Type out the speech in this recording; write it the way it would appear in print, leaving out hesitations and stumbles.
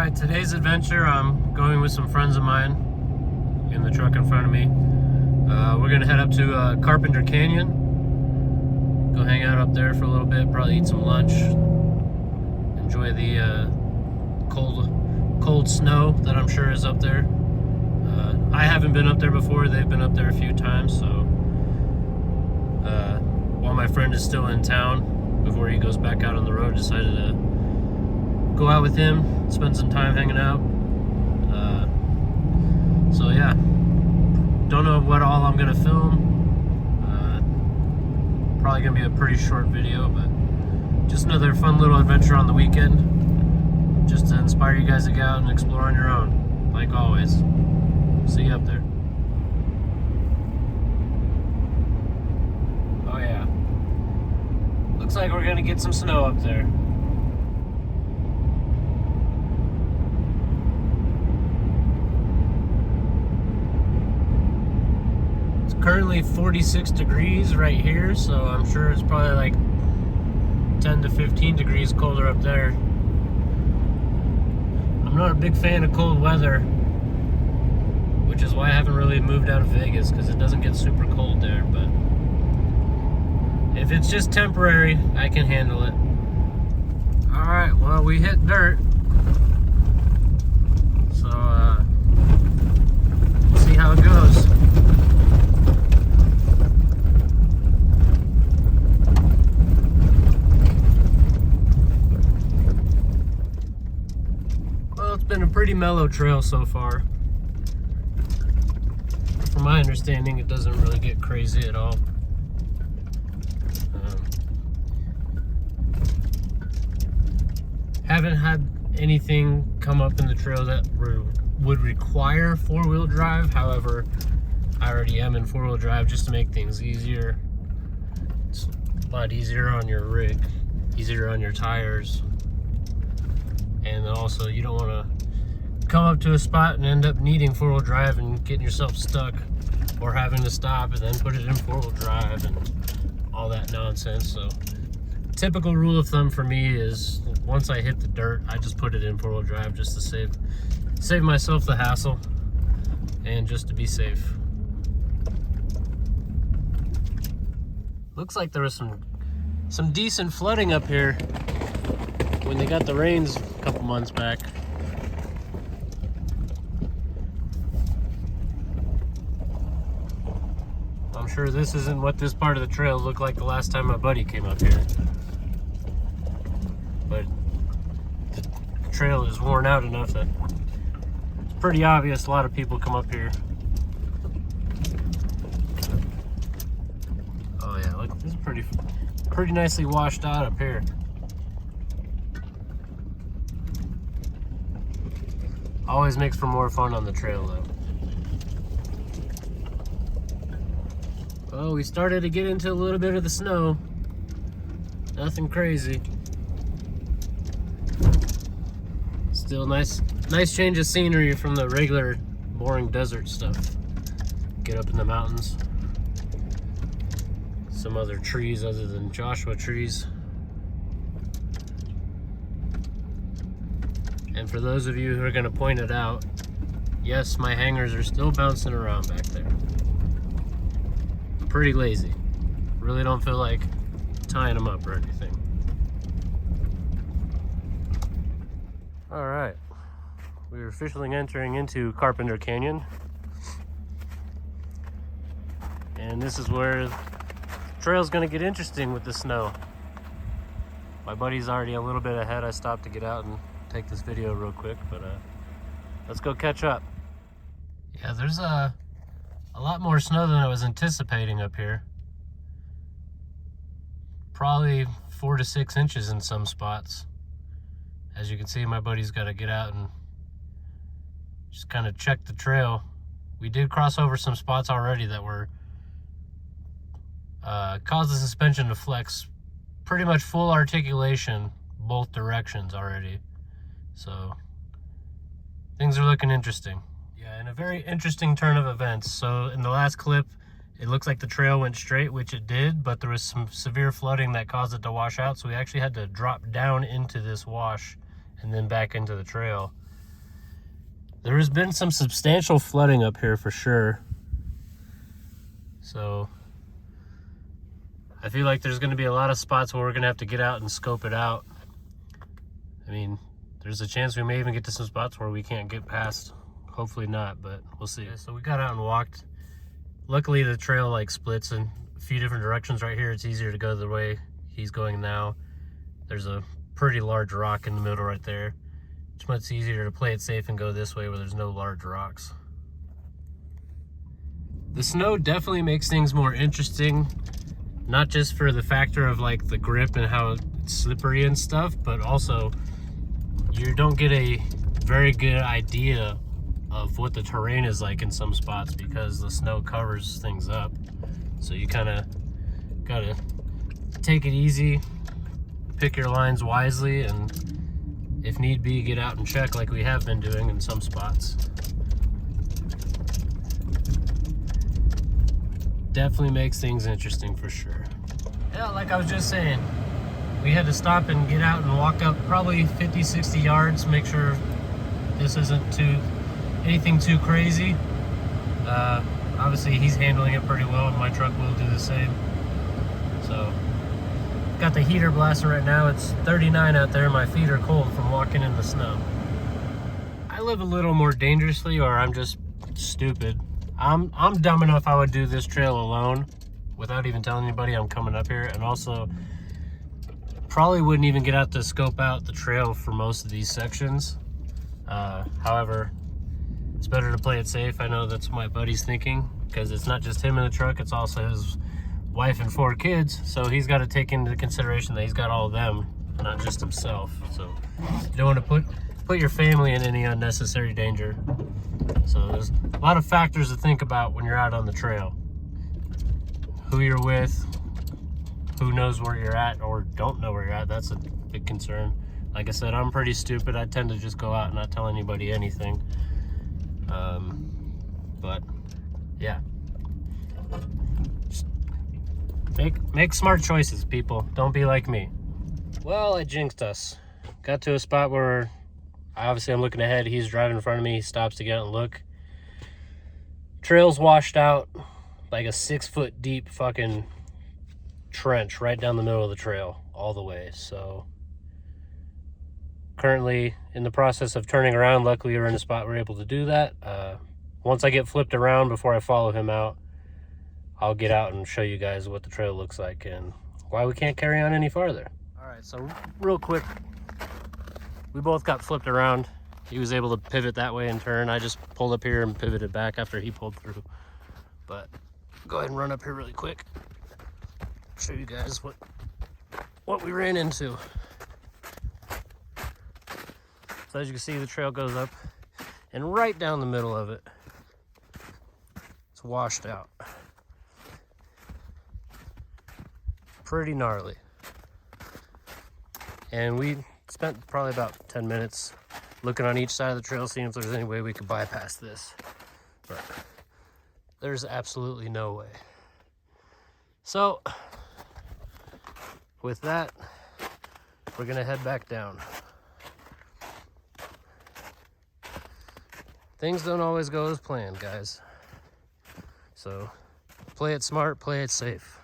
Alright, today's adventure, I'm going with some friends of mine in the truck in front of me. We're going to head up to Carpenter Canyon, go hang out up there for a little bit, probably eat some lunch, enjoy the cold snow that I'm sure is up there. I haven't been up there before, they've been up there a few times, so while my friend is still in town, before he goes back out on the road, decided to go out with him, spend some time hanging out. So yeah, don't know what all I'm gonna film. Probably gonna be a pretty short video, but just another fun little adventure on the weekend, just to inspire you guys to get out and explore on your own, like always. See you up there. Oh yeah, looks like we're gonna get some snow up there. Currently 46 degrees right here, so I'm sure it's probably like 10 to 15 degrees colder up there. I'm not a big fan of cold weather, which is why I haven't really moved out of Vegas, because it doesn't get super cold there, but if it's just temporary, I can handle it. Alright, well, we hit dirt, so we'll see how it goes. It's been a pretty mellow trail so far. From my understanding, it doesn't really get crazy at all. Haven't had anything come up in the trail that would require four-wheel drive. However, I already am in four-wheel drive just to make things easier. It's a lot easier on your rig, easier on your tires. And then also, you don't want to come up to a spot and end up needing four-wheel drive and getting yourself stuck, or having to stop and then put it in four-wheel drive and all that nonsense. So typical rule of thumb for me is once I hit the dirt, I just put it in four-wheel drive just to save myself the hassle and just to be safe. Looks like there was some decent flooding up here when they got the rains a couple months back. I'm sure this isn't what this part of the trail looked like the last time my buddy came up here. But the trail is worn out enough that it's pretty obvious a lot of people come up here. Oh yeah, look, this is pretty nicely washed out up here. Always makes for more fun on the trail though. Oh, we started to get into a little bit of the snow. Nothing crazy. Still nice change of scenery from the regular boring desert stuff. Get up in the mountains. Some other trees other than Joshua trees. And for those of you who are going to point it out, yes, my hangers are still bouncing around back there. I'm pretty lazy. Really don't feel like tying them up or anything. Alright, we're officially entering into Carpenter Canyon. And this is where the trail's going to get interesting with the snow. My buddy's already a little bit ahead. I stopped to get out and take this video real quick, but let's go catch up. Yeah, there's a lot more snow than I was anticipating up here. Probably 4 to 6 inches in some spots. As you can see, my buddy's got to get out and just kind of check the trail. We did cross over some spots already that were caused the suspension to flex. Pretty much full articulation both directions already. So things are looking interesting. Yeah, and a very interesting turn of events. So in the last clip, it looks like the trail went straight, which it did, but there was some severe flooding that caused it to wash out. So we actually had to drop down into this wash and then back into the trail. There has been some substantial flooding up here for sure. So I feel like there's going to be a lot of spots where we're going to have to get out and scope it out. I mean, there's a chance we may even get to some spots where we can't get past. Hopefully not, but we'll see. So we got out and walked. Luckily the trail like splits in a few different directions right here. It's easier to go the way he's going now. There's a pretty large rock in the middle right there. It's much easier to play it safe and go this way where there's no large rocks. The snow definitely makes things more interesting, not just for the factor of like the grip and how it's slippery and stuff, but also you don't get a very good idea of what the terrain is like in some spots because the snow covers things up. So you kind of gotta take it easy, pick your lines wisely, and if need be, get out and check like we have been doing in some spots. Definitely makes things interesting for sure. Yeah, like I was just saying, we had to stop and get out and walk up probably 50-60 yards, make sure this isn't anything too crazy. Obviously he's handling it pretty well and my truck will do the same. So got the heater blasting right now. It's 39 out there. My feet are cold from walking in the snow. I live a little more dangerously, or I'm just stupid. I'm dumb enough I would do this trail alone without even telling anybody I'm coming up here, and also probably wouldn't even get out to scope out the trail for most of these sections. However, it's better to play it safe. I know that's what my buddy's thinking, because it's not just him in the truck, it's also his wife and 4 kids, so he's got to take into consideration that he's got all of them, not just himself. So you don't want to put your family in any unnecessary danger. So there's a lot of factors to think about when you're out on the trail. Who you're with, who knows where you're at or don't know where you're at, that's a big concern. Like I said, I'm pretty stupid. I tend to just go out and not tell anybody anything. But yeah, make smart choices, people. Don't be like me. Well, I jinxed us. Got to a spot where obviously I'm looking ahead. He's driving in front of me. He stops to get out and look. Trail's washed out, like a 6-foot deep fucking trench right down the middle of the trail all the way. So currently in the process of turning around. Luckily we're in a spot we're able to do that. Once I get flipped around before I follow him out, I'll get out and show you guys what the trail looks like and why we can't carry on any farther. All right, so real quick, we both got flipped around. He was able to pivot that way and turn. I just pulled up here and pivoted back after he pulled through. But go ahead and run up here really quick. Show you guys what we ran into. So as you can see, the trail goes up and right down the middle of it, it's washed out. Pretty gnarly. And we spent probably about 10 minutes looking on each side of the trail, seeing if there's any way we could bypass this. But there's absolutely no way. So with that, we're gonna head back down. Things don't always go as planned, guys. So play it smart, play it safe.